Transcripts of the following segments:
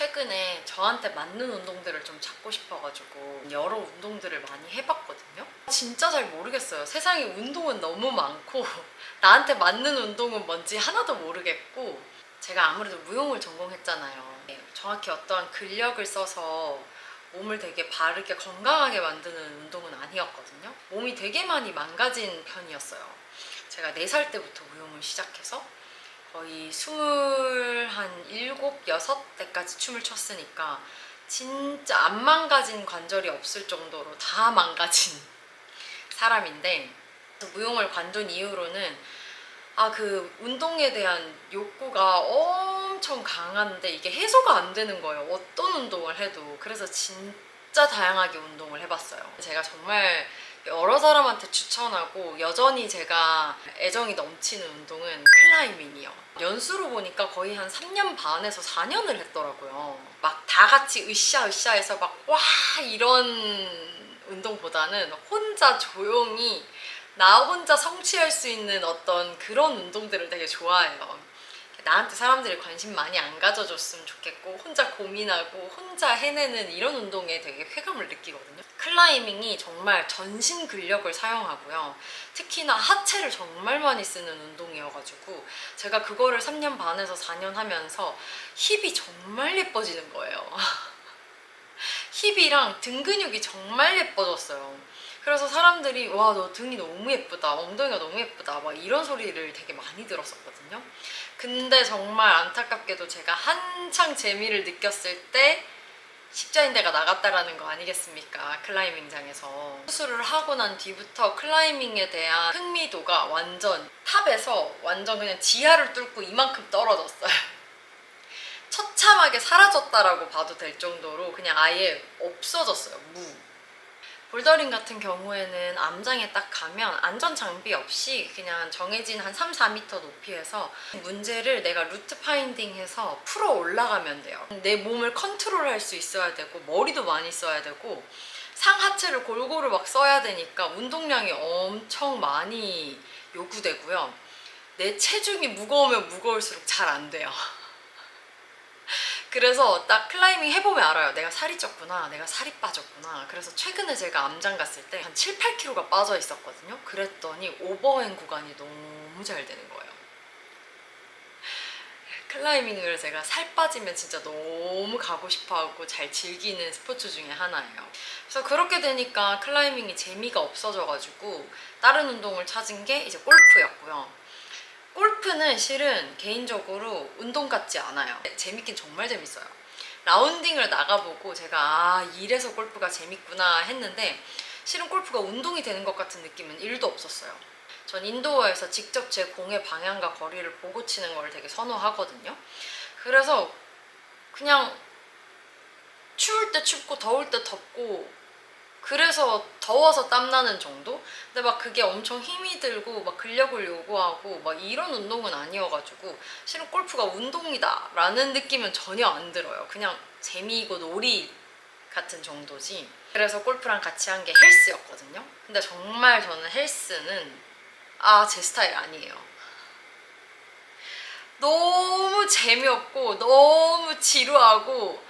최근에 저한테 맞는 운동들을 좀 찾고 싶어가지고 여러 운동들을 많이 해봤거든요. 진짜 잘 모르겠어요. 세상에 운동은 너무 많고 나한테 맞는 운동은 뭔지 하나도 모르겠고, 제가 아무래도 무용을 전공했잖아요. 정확히 어떠한 근력을 써서 몸을 되게 바르게 건강하게 만드는 운동은 아니었거든요. 몸이 되게 많이 망가진 편이었어요. 제가 4살 때부터 무용을 시작해서 거의 27, 6때까지 춤을 췄으니까 진짜 안 망가진 관절이 없을 정도로 다 망가진 사람인데, 무용을 관둔 이후로는 그 운동에 대한 욕구가 엄청 강한데 이게 해소가 안 되는 거예요. 어떤 운동을 해도. 그래서 진짜 다양하게 운동을 해봤어요. 제가 정말 여러 사람한테 추천하고 여전히 제가 애정이 넘치는 운동은 클라이밍이요. 연수로 보니까 거의 한 3년 반에서 4년을 했더라고요. 막 다 같이 으쌰으쌰 해서 막 와 이런 운동보다는 혼자 조용히 나 혼자 성취할 수 있는 어떤 그런 운동들을 되게 좋아해요. 나한테 사람들이 관심 많이 안 가져줬으면 좋겠고, 혼자 고민하고 혼자 해내는 이런 운동에 되게 쾌감을 느끼거든요. 클라이밍이 정말 전신 근력을 사용하고요. 특히나 하체를 정말 많이 쓰는 운동이어가지고 제가 그거를 3년 반에서 4년 하면서 힙이 정말 예뻐지는 거예요. 힙이랑 등 근육이 정말 예뻐졌어요. 그래서 사람들이 와 너 등이 너무 예쁘다, 엉덩이가 너무 예쁘다 막 이런 소리를 되게 많이 들었었거든요. 근데 정말 안타깝게도 제가 한창 재미를 느꼈을 때 십자인대가 나갔다라는 거 아니겠습니까? 클라이밍장에서. 수술을 하고 난 뒤부터 클라이밍에 대한 흥미도가 완전 탑에서 완전 그냥 지하를 뚫고 이만큼 떨어졌어요. 처참하게 사라졌다라고 봐도 될 정도로 그냥 아예 없어졌어요. 볼더링 같은 경우에는 암장에 딱 가면 안전 장비 없이 그냥 정해진 한 3, 4m 높이에서 문제를 내가 루트 파인딩해서 풀어 올라가면 돼요. 내 몸을 컨트롤할 수 있어야 되고 머리도 많이 써야 되고 상하체를 골고루 막 써야 되니까 운동량이 엄청 많이 요구되고요. 내 체중이 무거우면 무거울수록 잘 안 돼요. 그래서 딱 클라이밍 해보면 알아요. 내가 살이 쪘구나, 내가 살이 빠졌구나. 그래서 최근에 제가 암장 갔을 때 한 7, 8kg가 빠져 있었거든요. 그랬더니 오버행 구간이 너무 잘 되는 거예요. 클라이밍을 제가 살 빠지면 진짜 너무 가고 싶어하고 잘 즐기는 스포츠 중에 하나예요. 그래서 그렇게 되니까 클라이밍이 재미가 없어져가지고 다른 운동을 찾은 게 이제 골프였고요. 골프는 실은 개인적으로 운동 같지 않아요. 재밌긴 정말 재밌어요. 라운딩을 나가보고 제가 이래서 골프가 재밌구나 했는데, 실은 골프가 운동이 되는 것 같은 느낌은 1도 없었어요. 전 인도어에서 직접 제 공의 방향과 거리를 보고 치는 걸 되게 선호하거든요. 그래서 그냥 추울 때 춥고 더울 때 덥고, 그래서 더워서 땀나는 정도? 근데 막 그게 엄청 힘이 들고 막 근력을 요구하고 막 이런 운동은 아니어가지고 실은 골프가 운동이다 라는 느낌은 전혀 안 들어요. 그냥 재미이고 놀이 같은 정도지. 그래서 골프랑 같이 한 게 헬스였거든요. 근데 정말 저는 헬스는 제 스타일 아니에요. 너무 재미없고 너무 지루하고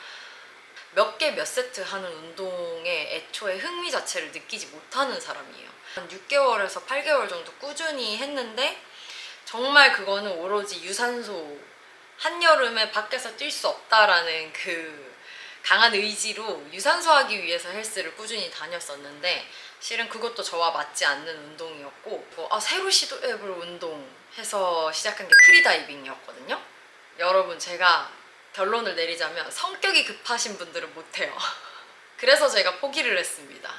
몇 개 몇 세트 하는 운동에 애초에 흥미 자체를 느끼지 못하는 사람이에요. 한 6개월에서 8개월 정도 꾸준히 했는데 정말 그거는 오로지 유산소, 한여름에 밖에서 뛸 수 없다라는 그 강한 의지로 유산소 하기 위해서 헬스를 꾸준히 다녔었는데, 실은 그것도 저와 맞지 않는 운동이었고, 새로 시도해볼 운동 해서 시작한 게 프리다이빙이었거든요. 여러분, 제가 결론을 내리자면 성격이 급하신 분들은 못해요. 그래서 제가 포기를 했습니다.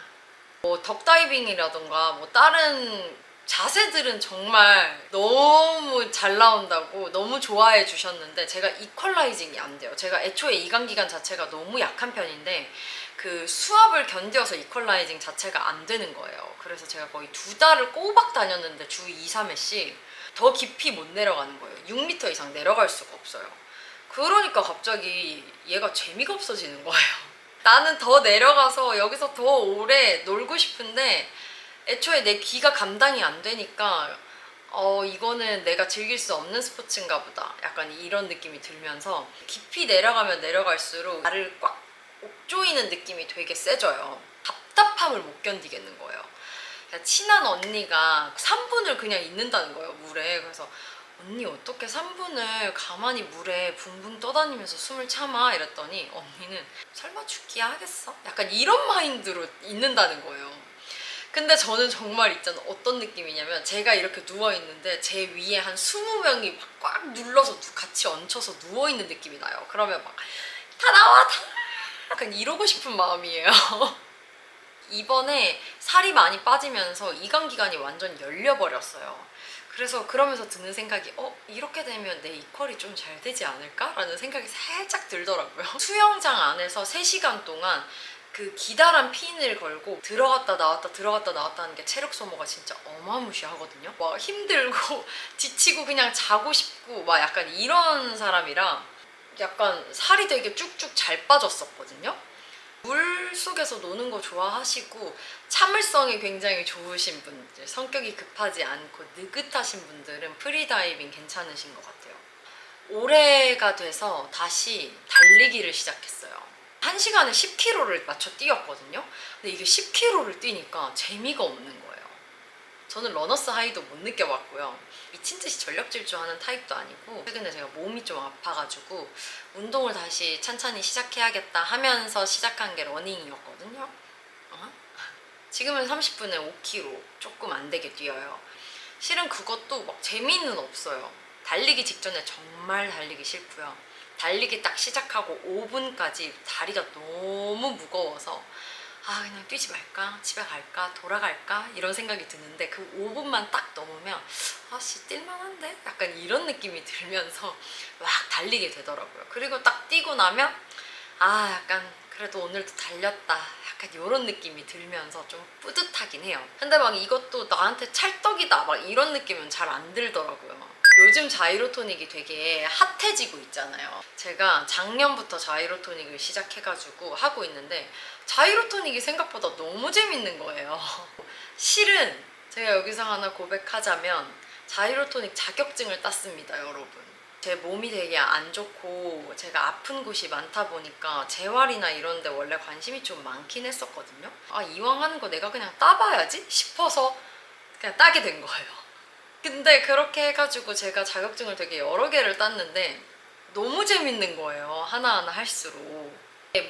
덕다이빙이라던가 다른 자세들은 정말 너무 잘 나온다고 너무 좋아해 주셨는데 제가 이퀄라이징이 안 돼요. 제가 애초에 이강기관 자체가 너무 약한 편인데 그 수압을 견뎌서 이퀄라이징 자체가 안 되는 거예요. 그래서 제가 거의 2달을 꼬박 다녔는데 주 2, 3회씩 더 깊이 못 내려가는 거예요. 6m 이상 내려갈 수가 없어요. 그러니까 갑자기 얘가 재미가 없어지는 거예요. 나는 더 내려가서 여기서 더 오래 놀고 싶은데 애초에 내 기가 감당이 안 되니까 이거는 내가 즐길 수 없는 스포츠인가 보다. 약간 이런 느낌이 들면서 깊이 내려가면 내려갈수록 나를 꽉 옥조이는 느낌이 되게 세져요. 답답함을 못 견디겠는 거예요. 친한 언니가 3분을 그냥 있는다는 거예요, 물에. 그래서 언니 어떻게 3분을 가만히 물에 붕붕 떠다니면서 숨을 참아? 이랬더니 언니는 설마 죽기야 하겠어? 약간 이런 마인드로 있는다는 거예요. 근데 저는 정말 있잖아, 어떤 느낌이냐면 제가 이렇게 누워있는데 제 위에 한 20명이 막 꽉 눌러서 같이 얹혀서 누워있는 느낌이 나요. 그러면 막 다 나와! 다 나와! 약간 이러고 싶은 마음이에요. 이번에 살이 많이 빠지면서 이간기관이 완전 열려버렸어요. 그래서 그러면서 드는 생각이 이렇게 되면 내 이퀄이 좀 잘 되지 않을까? 라는 생각이 살짝 들더라고요. 수영장 안에서 3시간 동안 그 기다란 핀을 걸고 들어갔다 나왔다 들어갔다 나왔다 하는 게 체력 소모가 진짜 어마무시하거든요. 막 힘들고 지치고 그냥 자고 싶고 막 약간 이런 사람이라 약간 살이 되게 쭉쭉 잘 빠졌었거든요. 물 속에서 노는 거 좋아하시고 참을성이 굉장히 좋으신 분들, 성격이 급하지 않고 느긋하신 분들은 프리다이빙 괜찮으신 것 같아요. 올해가 돼서 다시 달리기를 시작했어요. 1시간에 10km를 맞춰 뛰었거든요. 근데 이게 10km를 뛰니까 재미가 없는 거예요. 저는 러너스 하이도 못 느껴봤고요. 미친 듯이 전력 질주하는 타입도 아니고 최근에 제가 몸이 좀 아파가지고 운동을 다시 찬찬히 시작해야겠다 하면서 시작한 게 러닝이었거든요. 지금은 30분에 5km 조금 안 되게 뛰어요. 실은 그것도 막 재미는 없어요. 달리기 직전에 정말 달리기 싫고요. 달리기 딱 시작하고 5분까지 다리가 너무 무거워서 그냥 뛰지 말까? 집에 갈까? 돌아갈까? 이런 생각이 드는데 그 5분만 딱 넘으면 씨 뛸만한데? 약간 이런 느낌이 들면서 막 달리게 되더라고요. 그리고 딱 뛰고 나면 약간 그래도 오늘도 달렸다. 약간 이런 느낌이 들면서 좀 뿌듯하긴 해요. 근데 막 이것도 나한테 찰떡이다 막 이런 느낌은 잘 안 들더라고요. 요즘 자이로토닉이 되게 핫해지고 있잖아요. 제가 작년부터 자이로토닉을 시작해가지고 하고 있는데 자이로토닉이 생각보다 너무 재밌는 거예요. 실은 제가 여기서 하나 고백하자면 자이로토닉 자격증을 땄습니다, 여러분. 제 몸이 되게 안 좋고 제가 아픈 곳이 많다 보니까 재활이나 이런 데 원래 관심이 좀 많긴 했었거든요. 이왕 하는 거 내가 그냥 따봐야지 싶어서 그냥 따게 된 거예요. 근데 그렇게 해가지고 제가 자격증을 되게 여러 개를 땄는데 너무 재밌는 거예요, 하나하나 할수록.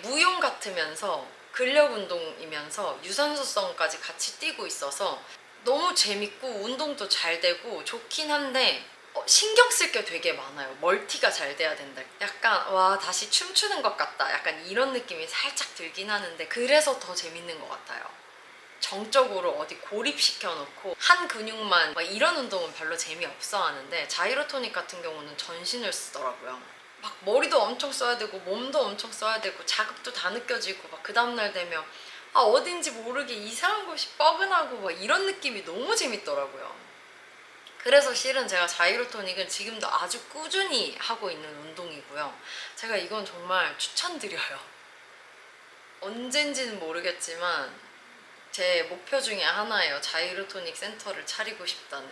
무용 같으면서 근력 운동이면서 유산소성까지 같이 뛰고 있어서 너무 재밌고 운동도 잘 되고 좋긴 한데 신경 쓸 게 되게 많아요. 멀티가 잘 돼야 된다. 약간 다시 춤추는 것 같다. 약간 이런 느낌이 살짝 들긴 하는데 그래서 더 재밌는 것 같아요. 정적으로 어디 고립시켜 놓고 한 근육만 막 이런 운동은 별로 재미없어 하는데 자이로토닉 같은 경우는 전신을 쓰더라고요. 막 머리도 엄청 써야 되고 몸도 엄청 써야 되고 자극도 다 느껴지고 막 그 다음날 되면 어딘지 모르게 이상한 곳이 뻐근하고 막 이런 느낌이 너무 재밌더라고요. 그래서 실은 제가 자이로토닉은 지금도 아주 꾸준히 하고 있는 운동이고요. 제가 이건 정말 추천드려요. 언젠지는 모르겠지만 제 목표 중에 하나예요. 자이로토닉 센터를 차리고 싶다는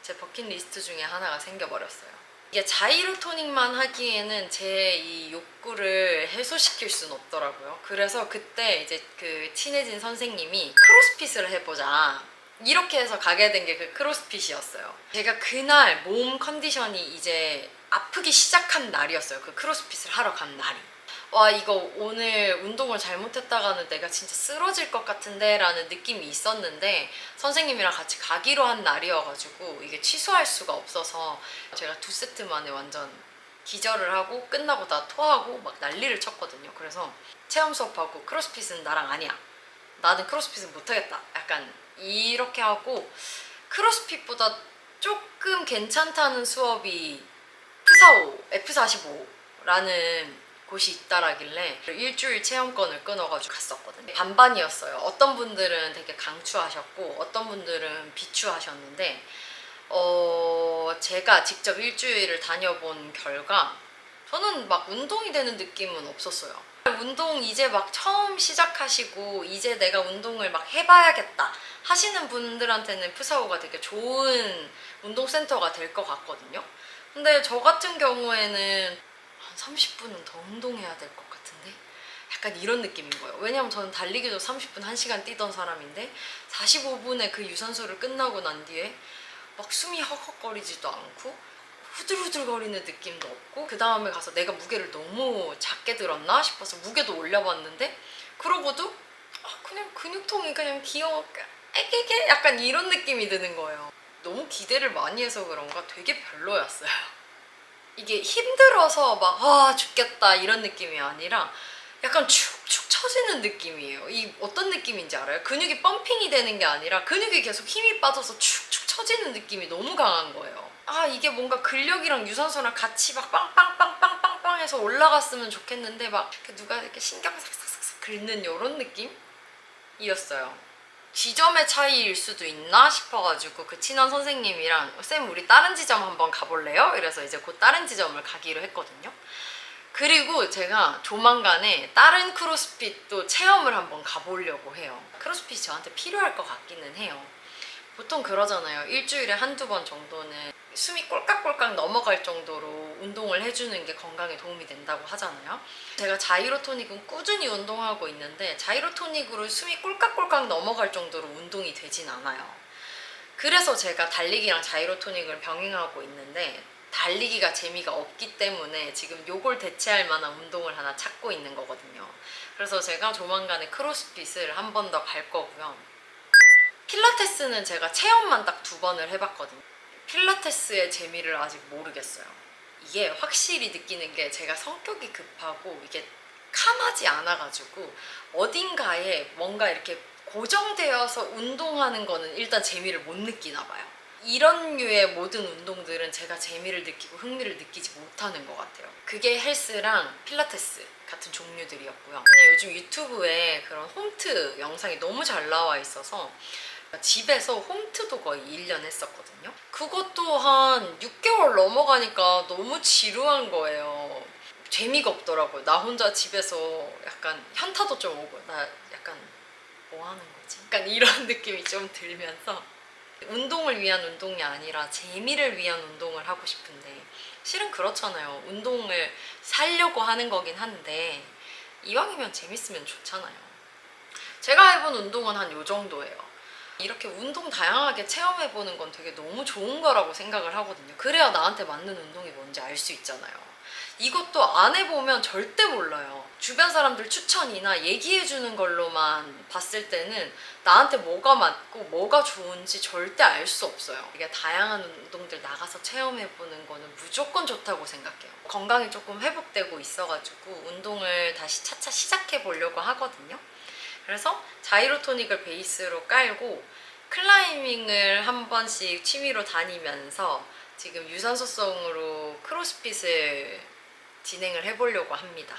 제 버킷리스트 중에 하나가 생겨버렸어요. 이게 자이로토닉만 하기에는 제 이 욕구를 해소시킬 수는 없더라고요. 그래서 그때 이제 그 친해진 선생님이 크로스핏을 해보자 이렇게 해서 가게 된 게 그 크로스핏이었어요. 제가 그날 몸 컨디션이 이제 아프기 시작한 날이었어요. 그 크로스핏을 하러 간 날이. 이거 오늘 운동을 잘못했다가는 내가 진짜 쓰러질 것 같은데 라는 느낌이 있었는데 선생님이랑 같이 가기로 한 날이어가지고 이게 취소할 수가 없어서 제가 2세트 만에 완전 기절을 하고 끝나고 다 토하고 막 난리를 쳤거든요. 그래서 체험 수업하고 크로스핏은 나랑 아니야. 나는 크로스핏은 못하겠다. 약간 이렇게 하고 크로스핏보다 조금 괜찮다는 수업이 F45라는 곳이 있다라길래 일주일 체험권을 끊어가지고 갔었거든요. 반반이었어요. 어떤 분들은 되게 강추하셨고 어떤 분들은 비추하셨는데 제가 직접 일주일을 다녀본 결과 저는 막 운동이 되는 느낌은 없었어요. 운동 이제 막 처음 시작하시고 이제 내가 운동을 막 해봐야겠다 하시는 분들한테는 푸사오가 되게 좋은 운동센터가 될 것 같거든요. 근데 저 같은 경우에는 한 30분은 더 운동해야 될 것 같은데 약간 이런 느낌인 거예요. 왜냐면 저는 달리기도 30분 1시간 뛰던 사람인데 45분에 그 유산소를 끝나고 난 뒤에 막 숨이 헉헉거리지도 않고 후들후들거리는 느낌도 없고 그 다음에 가서 내가 무게를 너무 작게 들었나 싶어서 무게도 올려봤는데 그러고도 그냥 근육통이 그냥 귀여워 애기게 약간 이런 느낌이 드는 거예요. 너무 기대를 많이 해서 그런가 되게 별로였어요. 이게 힘들어서 막 죽겠다 이런 느낌이 아니라 약간 축축 처지는 느낌이에요. 이 어떤 느낌인지 알아요? 근육이 펌핑이 되는 게 아니라 근육이 계속 힘이 빠져서 축축 처지는 느낌이 너무 강한 거예요. 이게 뭔가 근력이랑 유산소랑 같이 막 빵빵빵빵빵빵 해서 올라갔으면 좋겠는데 막 누가 이렇게 신경 삭삭삭삭 긁는 이런 느낌이었어요. 지점의 차이일 수도 있나 싶어가지고 그 친한 선생님이랑 쌤 우리 다른 지점 한번 가볼래요? 이래서 이제 곧 다른 지점을 가기로 했거든요. 그리고 제가 조만간에 다른 크로스핏도 체험을 한번 가보려고 해요. 크로스핏이 저한테 필요할 것 같기는 해요. 보통 그러잖아요. 일주일에 한두 번 정도는 숨이 꼴깍꼴깍 넘어갈 정도로 운동을 해주는 게 건강에 도움이 된다고 하잖아요. 제가 자이로토닉은 꾸준히 운동하고 있는데 자이로토닉으로 숨이 꼴깍꼴깍 넘어갈 정도로 운동이 되진 않아요. 그래서 제가 달리기랑 자이로토닉을 병행하고 있는데 달리기가 재미가 없기 때문에 지금 요걸 대체할 만한 운동을 하나 찾고 있는 거거든요. 그래서 제가 조만간에 크로스핏을 한 번 더 갈 거고요. 필라테스는 제가 체험만 딱 2번을 해봤거든요. 필라테스의 재미를 아직 모르겠어요. 이게 확실히 느끼는 게 제가 성격이 급하고 이게 캄하지 않아가지고 어딘가에 뭔가 이렇게 고정되어서 운동하는 거는 일단 재미를 못 느끼나 봐요. 이런 류의 모든 운동들은 제가 재미를 느끼고 흥미를 느끼지 못하는 것 같아요. 그게 헬스랑 필라테스 같은 종류들이었고요. 그냥 요즘 유튜브에 그런 홈트 영상이 너무 잘 나와 있어서 집에서 홈트도 거의 1년 했었거든요. 그것도 한 6개월 넘어가니까 너무 지루한 거예요. 재미가 없더라고요. 나 혼자 집에서 약간 현타도 좀 오고 나 약간 뭐 하는 거지? 약간 이런 느낌이 좀 들면서 운동을 위한 운동이 아니라 재미를 위한 운동을 하고 싶은데 실은 그렇잖아요. 운동을 살려고 하는 거긴 한데 이왕이면 재밌으면 좋잖아요. 제가 해본 운동은 한 요 정도예요. 이렇게 운동 다양하게 체험해보는 건 되게 너무 좋은 거라고 생각을 하거든요. 그래야 나한테 맞는 운동이 뭔지 알 수 있잖아요. 이것도 안 해보면 절대 몰라요. 주변 사람들 추천이나 얘기해주는 걸로만 봤을 때는 나한테 뭐가 맞고 뭐가 좋은지 절대 알 수 없어요. 이게 다양한 운동들 나가서 체험해보는 거는 무조건 좋다고 생각해요. 건강이 조금 회복되고 있어가지고 운동을 다시 차차 시작해보려고 하거든요. 그래서 자이로토닉을 베이스로 깔고 클라이밍을 한 번씩 취미로 다니면서 지금 유산소성으로 크로스핏을 진행을 해보려고 합니다.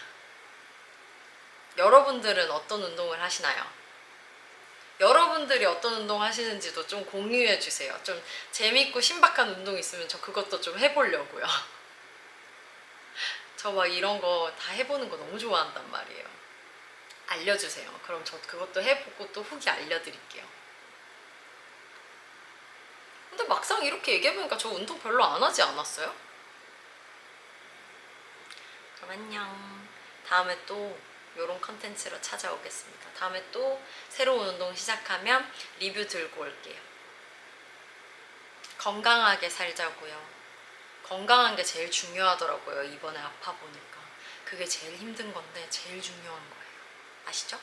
여러분들은 어떤 운동을 하시나요? 여러분들이 어떤 운동 하시는지도 좀 공유해 주세요. 좀 재밌고 신박한 운동 있으면 저 그것도 좀 해보려고요. 저 막 이런 거 다 해보는 거 너무 좋아한단 말이에요. 알려주세요. 그럼 저 그것도 해보고 또 후기 알려드릴게요. 근데 막상 이렇게 얘기해보니까 저 운동 별로 안 하지 않았어요? 그럼 안녕. 다음에 또 이런 컨텐츠로 찾아오겠습니다. 다음에 또 새로운 운동 시작하면 리뷰 들고 올게요. 건강하게 살자고요. 건강한 게 제일 중요하더라고요. 이번에 아파 보니까. 그게 제일 힘든 건데 제일 중요한 거예요. 아시죠?